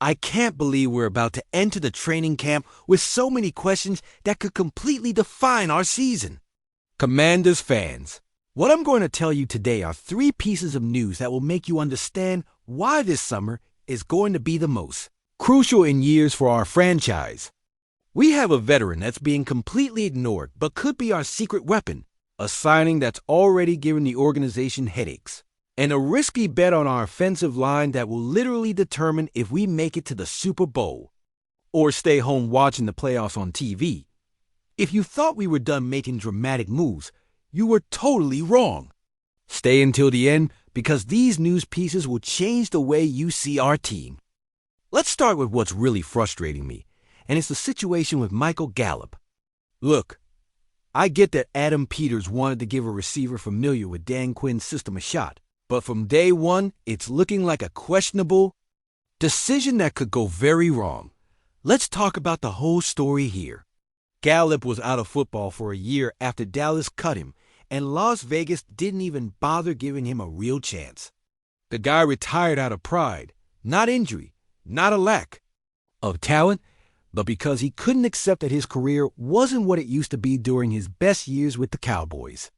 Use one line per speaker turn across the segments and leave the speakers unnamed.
I can't believe we're about to enter the training camp with so many questions that could completely define our season. Commanders fans, what I'm going to tell you today are 3 pieces of news that will make you understand why this summer is going to be the most crucial in years for our franchise. We have a veteran that's being completely ignored but could be our secret weapon, a signing that's already given the organization headaches, and a risky bet on our offensive line that will literally determine if we make it to the Super Bowl or stay home watching the playoffs on TV. If you thought we were done making dramatic moves, you were totally wrong. Stay until the end because these news pieces will change the way you see our team. Let's start with what's really frustrating me, and it's the situation with Michael Gallup. Look, I get that Adam Peters wanted to give a receiver familiar with Dan Quinn's system a shot, but from day one, it's looking like a questionable decision that could go very wrong. Let's talk about the whole story here. Gallup was out of football for a year after Dallas cut him, and Las Vegas didn't even bother giving him a real chance. The guy retired out of pride, not injury, not a lack of talent, but because he couldn't accept that his career wasn't what it used to be during his best years with the Cowboys.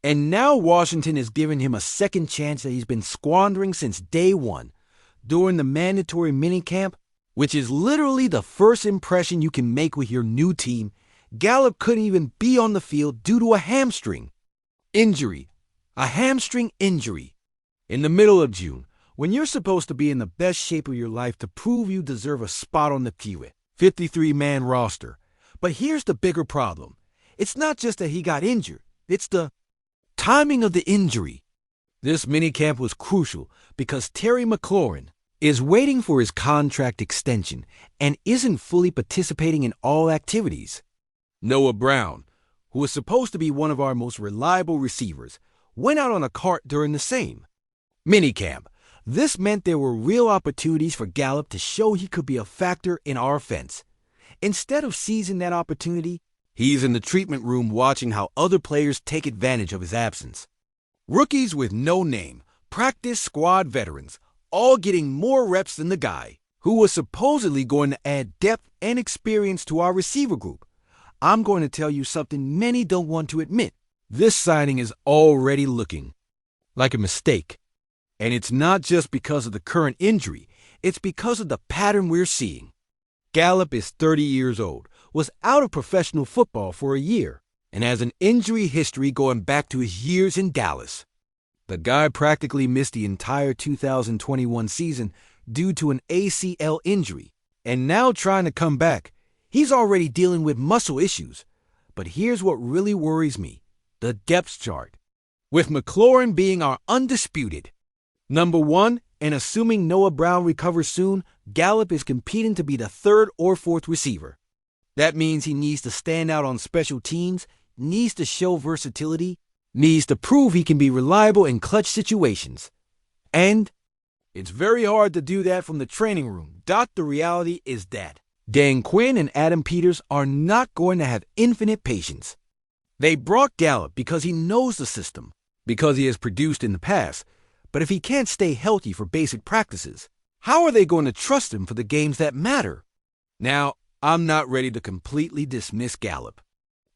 And now Washington is giving him a second chance that he's been squandering since day one, during the mandatory minicamp, which is literally the first impression you can make with your new team. Gallup couldn't even be on the field due to a hamstring injury. A hamstring injury. In the middle of June, when you're supposed to be in the best shape of your life to prove you deserve a spot on the 53-man roster. But here's the bigger problem. It's not just that he got injured. It's the timing of the injury. This minicamp was crucial because Terry McLaurin is waiting for his contract extension and isn't fully participating in all activities. Noah Brown, who was supposed to be one of our most reliable receivers, went out on a cart during the same minicamp. This meant there were real opportunities for Gallup to show he could be a factor in our offense. Instead of seizing that opportunity, he's in the treatment room watching how other players take advantage of his absence. Rookies with no name, practice squad veterans, all getting more reps than the guy who was supposedly going to add depth and experience to our receiver group. I'm going to tell you something many don't want to admit. This signing is already looking like a mistake. And it's not just because of the current injury, it's because of the pattern we're seeing. Gallup is 30 years old, was out of professional football for a year, and has an injury history going back to his years in Dallas. The guy practically missed the entire 2021 season due to an ACL injury, and now trying to come back, he's already dealing with muscle issues. But here's what really worries me, the depth chart. With McLaurin being our undisputed number 1, and assuming Noah Brown recovers soon, Gallup is competing to be the 3rd or 4th receiver. That means he needs to stand out on special teams, needs to show versatility, needs to prove he can be reliable in clutch situations. And it's very hard to do that from the training room. The reality is that Dan Quinn and Adam Peters are not going to have infinite patience. They brought Gallup because he knows the system, because he has produced in the past. But if he can't stay healthy for basic practices, how are they going to trust him for the games that matter? Now, I'm not ready to completely dismiss Gallup.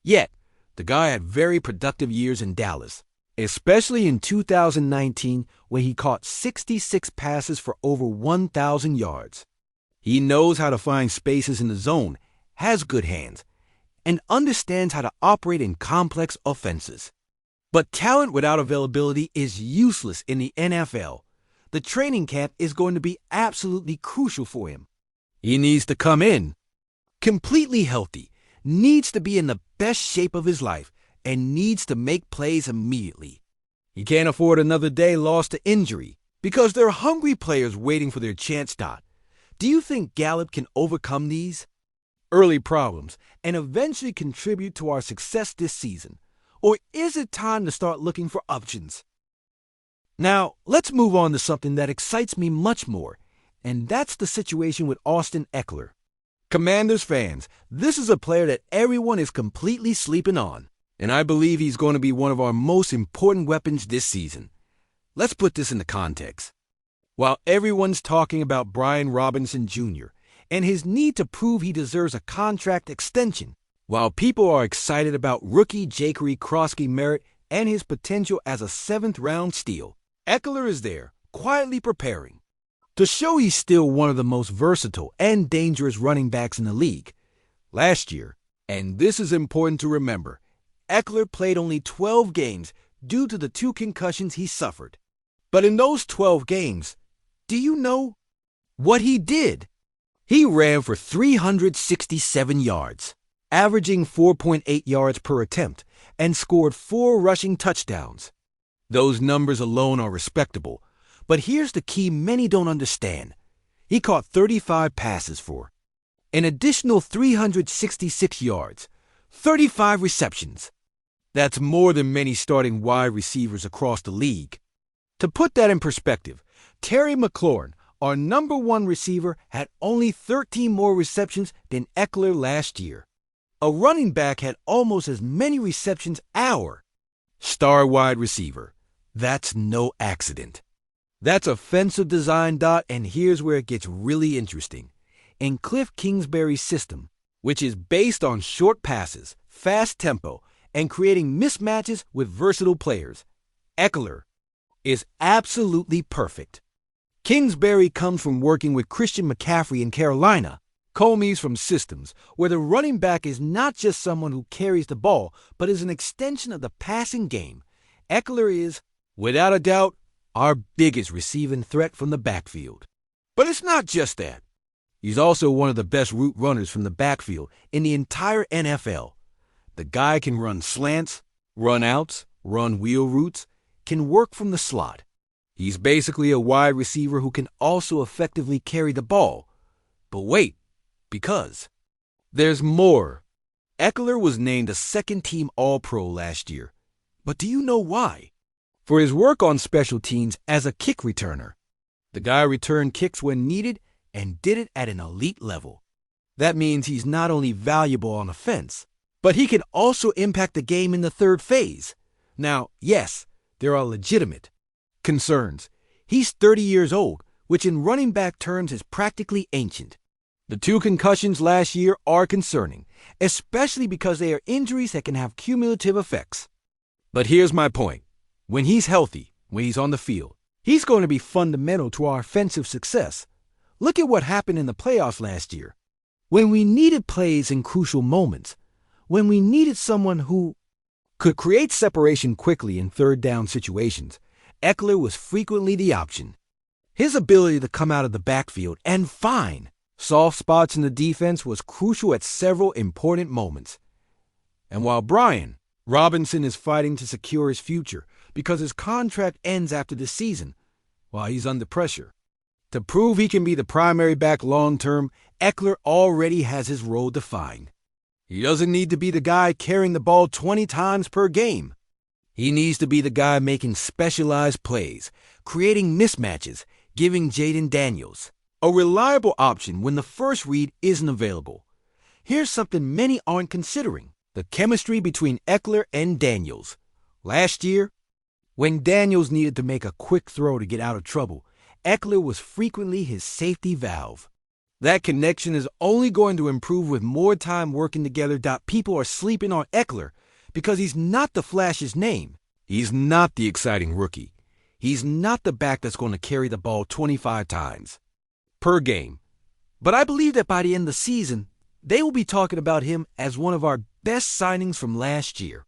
Yet, the guy had very productive years in Dallas, especially in 2019 when he caught 66 passes for over 1,000 yards. He knows how to find spaces in the zone, has good hands, and understands how to operate in complex offenses. But talent without availability is useless in the NFL. The training camp is going to be absolutely crucial for him. He needs to come in completely healthy, needs to be in the best shape of his life, and needs to make plays immediately. He can't afford another day lost to injury because there are hungry players waiting for their chance. Do you think Gallup can overcome these early problems and eventually contribute to our success this season? Or is it time to start looking for options? Now, let's move on to something that excites me much more, and that's the situation with Austin Ekeler. Commanders fans, this is a player that everyone is completely sleeping on, and I believe he's going to be one of our most important weapons this season. Let's put this into context. While everyone's talking about Brian Robinson Jr. and his need to prove he deserves a contract extension, while people are excited about rookie Jakery Crosky-Merritt and his potential as a seventh-round steal, Ekeler is there, quietly preparing. To show he's still one of the most versatile and dangerous running backs in the league, last year, and this is important to remember, Ekeler played only 12 games due to the 2 concussions he suffered. But in those 12 games, do you know what he did? He ran for 367 yards, averaging 4.8 yards per attempt, and scored 4 rushing touchdowns. Those numbers alone are respectable, but here's the key many don't understand. He caught 35 passes for an additional 366 yards, 35 receptions. That's more than many starting wide receivers across the league. To put that in perspective, Terry McLaurin, our number 1 receiver, had only 13 more receptions than Ekeler last year. A running back had almost as many receptions our star wide receiver. That's no accident. That's offensive design, and here's where it gets really interesting. In Cliff Kingsbury's system, which is based on short passes, fast tempo, and creating mismatches with versatile players, Ekeler is absolutely perfect. Kingsbury comes from working with Christian McCaffrey in Carolina. Coleman's from systems where the running back is not just someone who carries the ball, but is an extension of the passing game. Ekeler is, without a doubt, our biggest receiving threat from the backfield. But it's not just that. He's also one of the best route runners from the backfield in the entire NFL. The guy can run slants, run outs, run wheel routes, can work from the slot. He's basically a wide receiver who can also effectively carry the ball. But wait, because there's more. Ekeler was named a second-team All-Pro last year. But do you know why? For his work on special teams as a kick returner. The guy returned kicks when needed and did it at an elite level. That means he's not only valuable on offense, but he can also impact the game in the third phase. Now, yes, there are legitimate concerns. He's 30 years old, which in running back terms is practically ancient. The 2 concussions last year are concerning, especially because they are injuries that can have cumulative effects. But here's my point. When he's healthy, when he's on the field, he's going to be fundamental to our offensive success. Look at what happened in the playoffs last year. When we needed plays in crucial moments, when we needed someone who could create separation quickly in third-down situations, Ekeler was frequently the option. His ability to come out of the backfield and find soft spots in the defense was crucial at several important moments. And while Brian Robinson is fighting to secure his future because his contract ends after the season, while he's under pressure to prove he can be the primary back long-term, Ekeler already has his role defined. He doesn't need to be the guy carrying the ball 20 times per game. He needs to be the guy making specialized plays, creating mismatches, giving Jaden Daniels a reliable option when the first read isn't available. Here's something many aren't considering: the chemistry between Ekeler and Daniels. Last year, when Daniels needed to make a quick throw to get out of trouble, Ekeler was frequently his safety valve. That connection is only going to improve with more time working together. People are sleeping on Ekeler because he's not the flashiest name. He's not the exciting rookie. He's not the back that's going to carry the ball 25 times per game. But I believe that by the end of the season, they will be talking about him as one of our best signings from last year.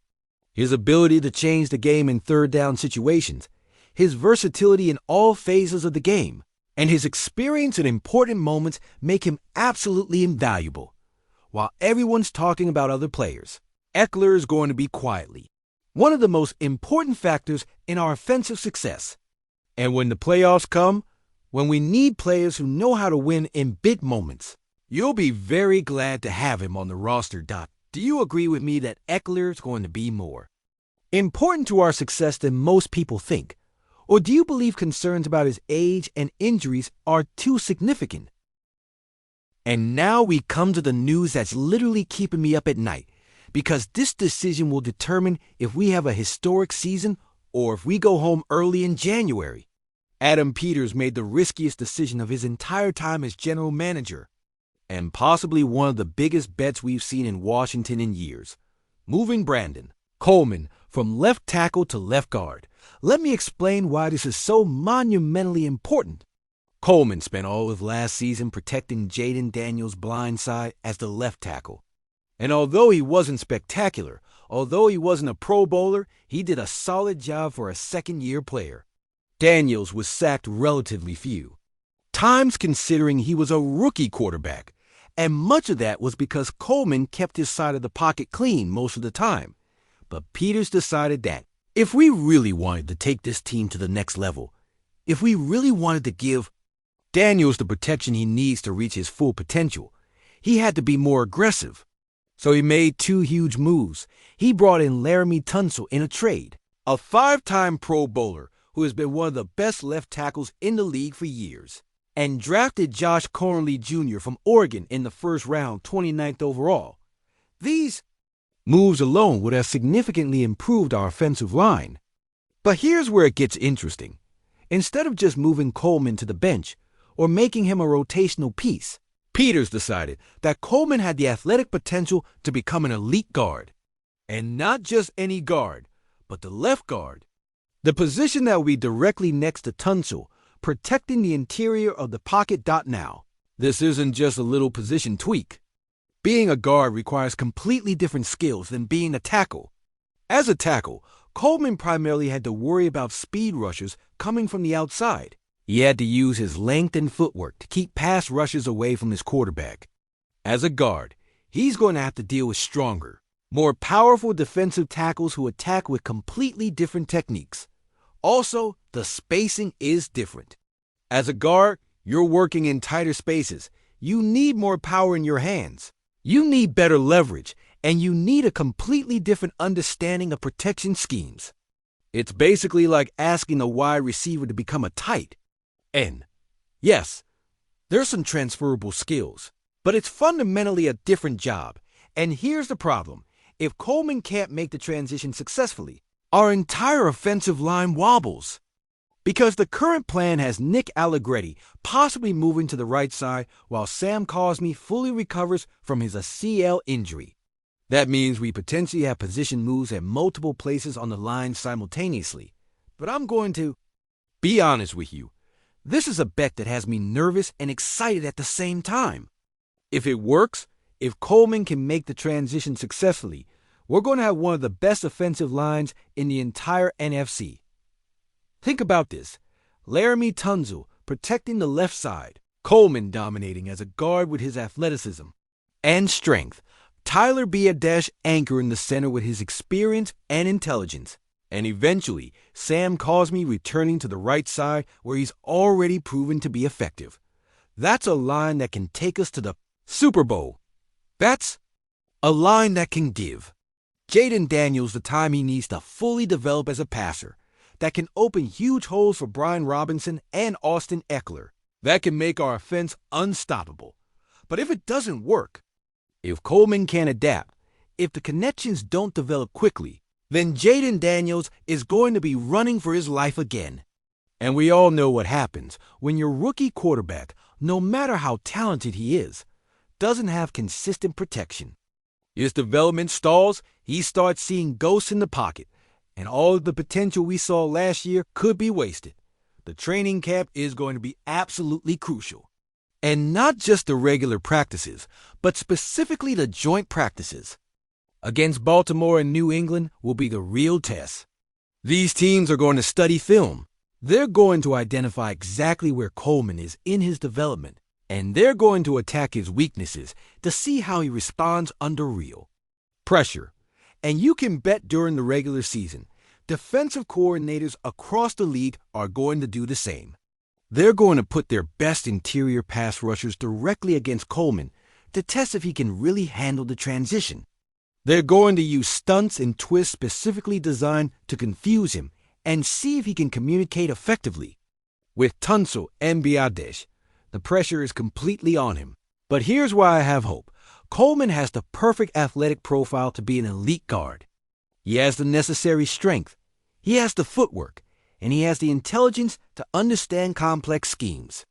His ability to change the game in third-down situations, his versatility in all phases of the game, and his experience in important moments make him absolutely invaluable. While everyone's talking about other players, Ekeler is going to be quietly one of the most important factors in our offensive success. And when the playoffs come, when we need players who know how to win in big moments, you'll be very glad to have him on the roster. Do you agree with me that Ekeler is going to be more important to our success than most people think? Or do you believe concerns about his age and injuries are too significant? And now we come to the news that's literally keeping me up at night, because this decision will determine if we have a historic season or if we go home early in January. Adam Peters made the riskiest decision of his entire time as general manager, and possibly one of the biggest bets we've seen in Washington in years, moving Brandon Coleman from left tackle to left guard. Let me explain why this is so monumentally important. Coleman spent all of last season protecting Jaden Daniels' blind side as the left tackle. And although he wasn't spectacular, although he wasn't a Pro Bowler, he did a solid job for a second-year player. Daniels was sacked relatively few times considering he was a rookie quarterback, and much of that was because Coleman kept his side of the pocket clean most of the time. But Peters decided that if we really wanted to take this team to the next level, if we really wanted to give Daniels the protection he needs to reach his full potential, he had to be more aggressive. So he made two huge moves. He brought in Laramie Tunsil in a trade, a five-time Pro Bowler who has been one of the best left tackles in the league for years, and drafted Josh Conerly Jr. from Oregon in the first round, 29th overall. These moves alone would have significantly improved our offensive line. But here's where it gets interesting. Instead of just moving Coleman to the bench or making him a rotational piece, Peters decided that Coleman had the athletic potential to become an elite guard. And not just any guard, but the left guard, the position that will be directly next to Tunsil, protecting the interior of the pocket. Now, this isn't just a little position tweak. Being a guard requires completely different skills than being a tackle. As a tackle, Coleman primarily had to worry about speed rushers coming from the outside. He had to use his length and footwork to keep pass rushers away from his quarterback. As a guard, he's going to have to deal with stronger, more powerful defensive tackles who attack with completely different techniques. Also, the spacing is different. As a guard, you're working in tighter spaces. You need more power in your hands. You need better leverage, and you need a completely different understanding of protection schemes. It's basically like asking a wide receiver to become a tight end. Yes, there's some transferable skills, but it's fundamentally a different job. And here's the problem. If Coleman can't make the transition successfully, our entire offensive line wobbles. Because the current plan has Nick Allegretti possibly moving to the right side while Sam Cosmi fully recovers from his ACL injury. That means we potentially have position moves at multiple places on the line simultaneously. But I'm going to be honest with you. This is a bet that has me nervous and excited at the same time. If it works, if Coleman can make the transition successfully, we're going to have one of the best offensive lines in the entire NFC. Think about this. Laramie Tunsil protecting the left side, Coleman dominating as a guard with his athleticism and strength, Tyler Biadasz anchor in the center with his experience and intelligence, and eventually Sam Cosmi returning to the right side where he's already proven to be effective. That's a line that can take us to the Super Bowl. That's a line that can give Jaden Daniels the time he needs to fully develop as a passer, that can open huge holes for Brian Robinson and Austin Ekeler, that can make our offense unstoppable. But if it doesn't work, if Coleman can't adapt, if the connections don't develop quickly, then Jaden Daniels is going to be running for his life again. And we all know what happens when your rookie quarterback, no matter how talented he is, doesn't have consistent protection. His development stalls, he starts seeing ghosts in the pocket, and all of the potential we saw last year could be wasted. The training camp is going to be absolutely crucial. And not just the regular practices, but specifically the joint practices against Baltimore and New England will be the real test. These teams are going to study film. They're going to identify exactly where Coleman is in his development, and they're going to attack his weaknesses to see how he responds under real pressure. And you can bet during the regular season, defensive coordinators across the league are going to do the same. They're going to put their best interior pass rushers directly against Coleman to test if he can really handle the transition. They're going to use stunts and twists specifically designed to confuse him and see if he can communicate effectively. With Tunsil and Biadasz, the pressure is completely on him. But here's why I have hope. Coleman has the perfect athletic profile to be an elite guard. He has the necessary strength. He has the footwork. and he has the intelligence to understand complex schemes.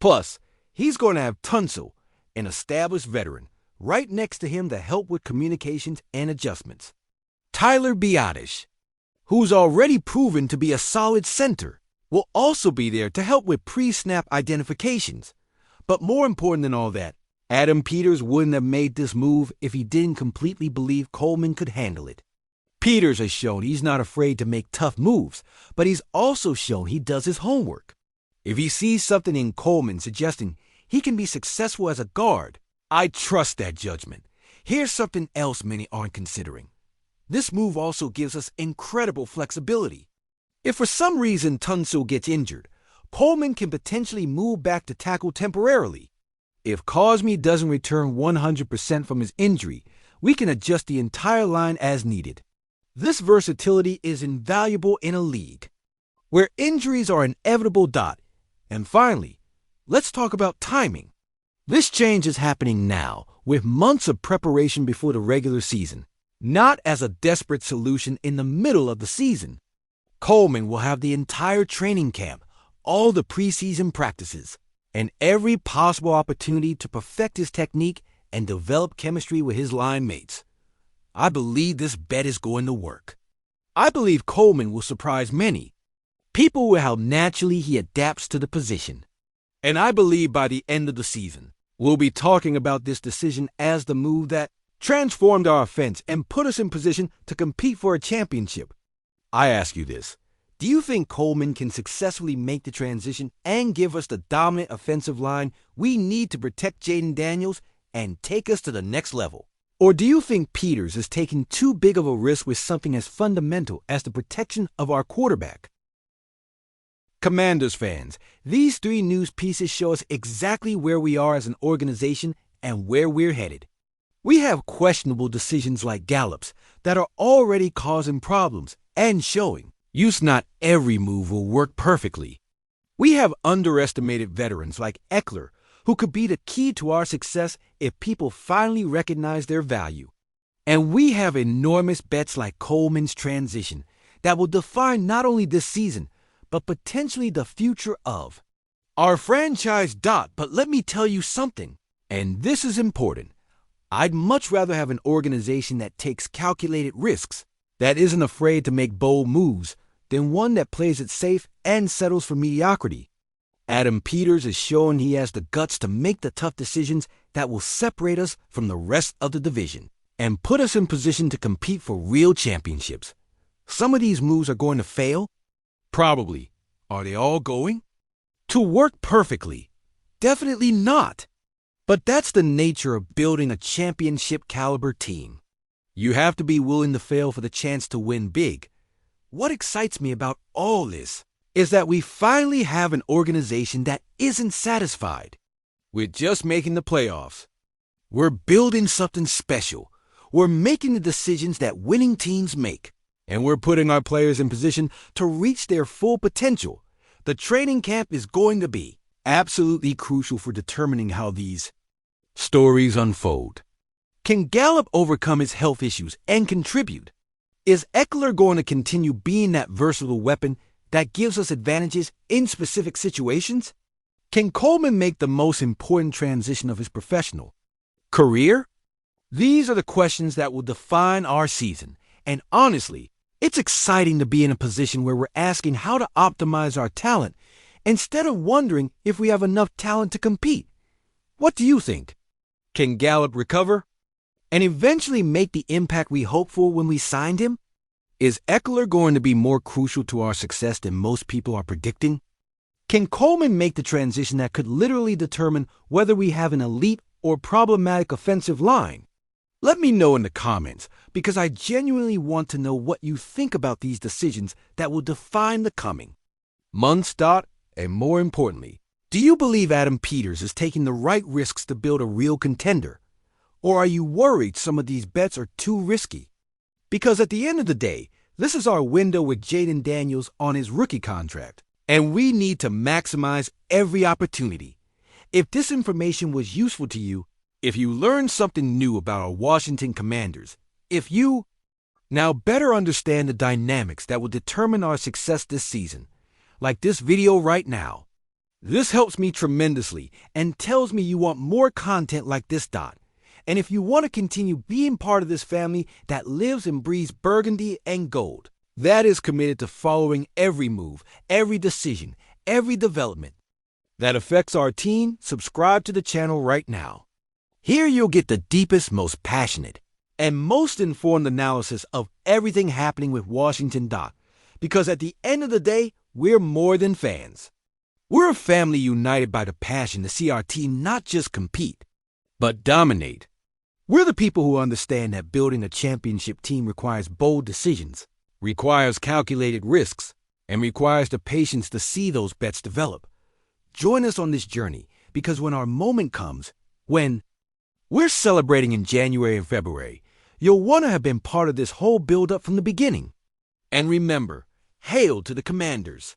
Plus, he's going to have Tunsil, an established veteran, right next to him to help with communications and adjustments. Tyler Biadasz, who's already proven to be a solid center, will also be there to help with pre-snap identifications. But more important than all that, Adam Peters wouldn't have made this move if he didn't completely believe Coleman could handle it. Peters has shown he's not afraid to make tough moves, but he's also shown he does his homework. If he sees something in Coleman suggesting he can be successful as a guard, I trust that judgment. Here's something else many aren't considering. This move also gives us incredible flexibility. If for some reason Tunsil gets injured, Coleman can potentially move back to tackle temporarily. If Cosme doesn't return 100% from his injury, we can adjust the entire line as needed. This versatility is invaluable in a league where injuries are an inevitable. And finally, let's talk about timing. This change is happening now, with months of preparation before the regular season, not as a desperate solution in the middle of the season. Coleman will have the entire training camp, all the preseason practices, and every possible opportunity to perfect his technique and develop chemistry with his line mates. I believe this bet is going to work. I believe Coleman will surprise many people with how naturally he adapts to the position. And I believe by the end of the season, we'll be talking about this decision as the move that transformed our offense and put us in position to compete for a championship. I ask you this. Do you think Coleman can successfully make the transition and give us the dominant offensive line we need to protect Jayden Daniels and take us to the next level? Or do you think Peters is taking too big of a risk with something as fundamental as the protection of our quarterback? Commanders fans, these three news pieces show us exactly where we are as an organization and where we're headed. We have questionable decisions like Gallup's that are already causing problems and showing not every move will work perfectly. We have underestimated veterans like Ekeler who could be the key to our success if people finally recognize their value. And we have enormous bets like Coleman's transition that will define not only this season, but potentially the future of our franchise. But let me tell you something, and this is important. I'd much rather have an organization that takes calculated risks, that isn't afraid to make bold moves, than one that plays it safe and settles for mediocrity. Adam Peters has shown he has the guts to make the tough decisions that will separate us from the rest of the division and put us in position to compete for real championships. Some of these moves are going to fail. Probably. Are they all going to work perfectly? Definitely not. But that's the nature of building a championship caliber team. You have to be willing to fail for the chance to win big. What excites me about all this is that we finally have an organization that isn't satisfied with just making the playoffs. We're building something special. We're making the decisions that winning teams make, and we're putting our players in position to reach their full potential. The training camp is going to be absolutely crucial for determining how these stories unfold. Can Gallup overcome his health issues and contribute? Is Ekeler going to continue being that versatile weapon that gives us advantages in specific situations? Can Coleman make the most important transition of his professional career? These are the questions that will define our season. And honestly, it's exciting to be in a position where we're asking how to optimize our talent instead of wondering if we have enough talent to compete. What do you think? Can Gallup recover and eventually make the impact we hoped for when we signed him? Is Ekeler going to be more crucial to our success than most people are predicting? Can Coleman make the transition that could literally determine whether we have an elite or problematic offensive line? Let me know in the comments, because I genuinely want to know what you think about these decisions that will define the coming months. And more importantly, do you believe Adam Peters is taking the right risks to build a real contender? Or are you worried some of these bets are too risky? Because at the end of the day, this is our window with Jayden Daniels on his rookie contract, and we need to maximize every opportunity. If this information was useful to you, if you learned something new about our Washington Commanders, if you now better understand the dynamics that will determine our success this season, like this video right now. This helps me tremendously and tells me you want more content like this. And if you want to continue being part of this family that lives and breathes burgundy and gold, that is committed to following every move, every decision, every development that affects our team, subscribe to the channel right now. Here you'll get the deepest, most passionate, and most informed analysis of everything happening with Washington. Because at the end of the day, we're more than fans. We're a family united by the passion to see our team not just compete, but dominate. We're the people who understand that building a championship team requires bold decisions, requires calculated risks, and requires the patience to see those bets develop. Join us on this journey, because when our moment comes, when we're celebrating in January and February, you'll want to have been part of this whole build-up from the beginning. And remember, hail to the Commanders!